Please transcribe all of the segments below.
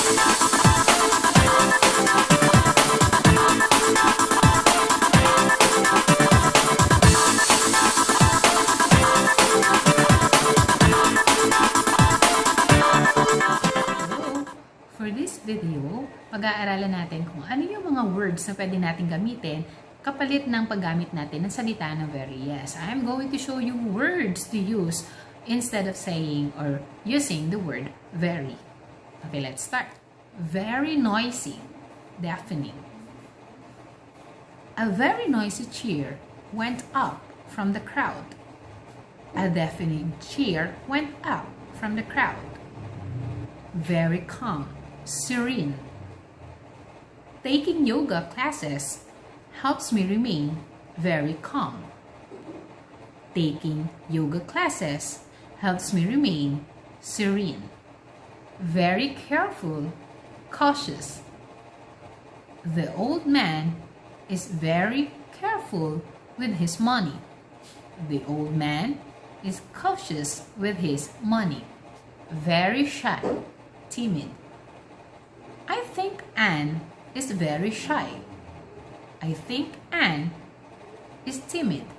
For this video, pag-aaralan natin kung ano yung mga words na pwede natin gamitin kapalit ng paggamit natin ng salita na very. Yes, I'm going to show you words to use instead of saying or using the word very. Okay, let's start. Very noisy, deafening. A very noisy cheer went up from the crowd. A deafening cheer went up from the crowd. Very calm, serene. Taking yoga classes helps me remain very calm. Taking yoga classes helps me remain serene. Very careful, cautious. The old man is very careful with his money. The old man is cautious with his money. Very shy, timid. I think Anne is very shy. I think Anne is timid.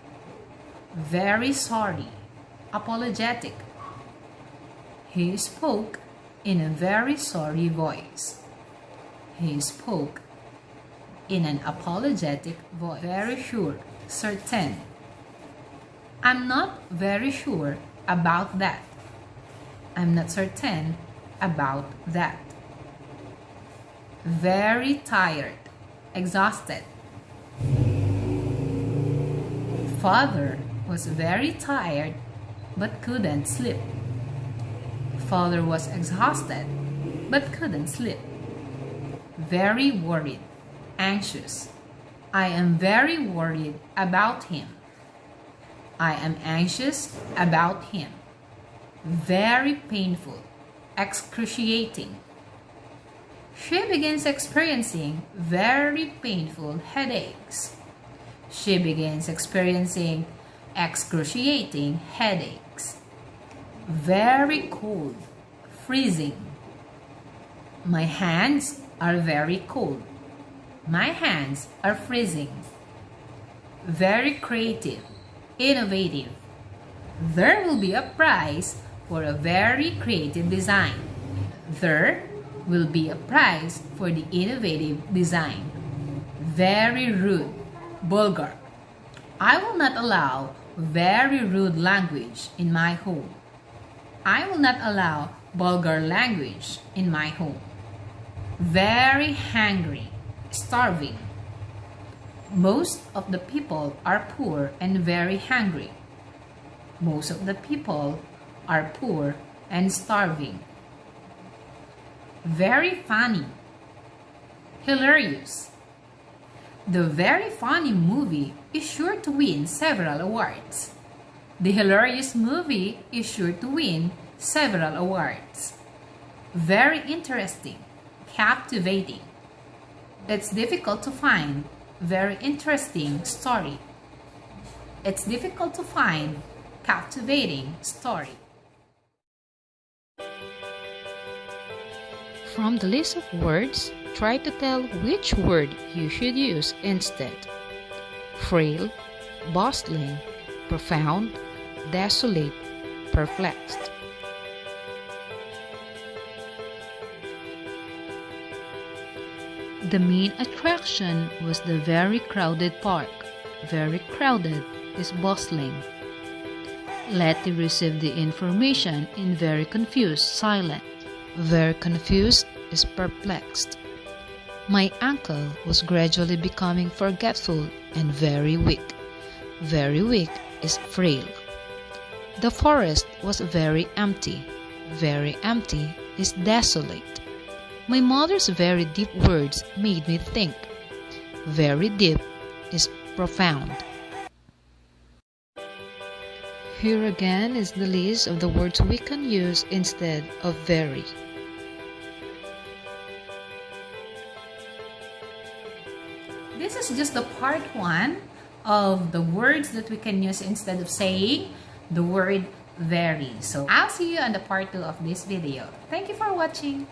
Very sorry, apologetic. He spoke in a very sorry voice. He spoke in an apologetic voice. Very sure, certain. I'm not very sure about that. I'm not certain about that. Very tired, exhausted. Father was very tired but couldn't sleep. Father was exhausted but couldn't sleep. Very worried, anxious. I am very worried about him. I am anxious about him. Very painful, excruciating. She begins experiencing very painful headaches. She begins experiencing excruciating headaches. Very cold, freezing. My hands are very cold. My hands are freezing. Very creative, innovative. There will be a prize for a very creative design. There will be a prize for the innovative design. Very rude, vulgar. I will not allow very rude language in my home. I will not allow vulgar language in my home. Very hungry, starving. Most of the people are poor and very hungry. Most of the people are poor and starving. Very funny, hilarious. The very funny movie is sure to win several awards. The hilarious movie is sure to win several awards. Very interesting, captivating. It's difficult to find very interesting story. It's difficult to find captivating story. From the list of words, try to tell which word you should use instead. Frail, bustling, profound, desolate, perplexed. The main attraction was the very crowded park. Very crowded is bustling. Letty received the information in very confused silence. Very confused is perplexed. My uncle was gradually becoming forgetful and very weak. Very weak is frail. The forest was very empty. Very empty is desolate. My mother's very deep words made me think. Very deep is profound. Here again is the list of the words we can use instead of very. This is just the part 1 of the words that we can use instead of saying the word very. So I'll see you on the part 2 of this video. Thank you for watching.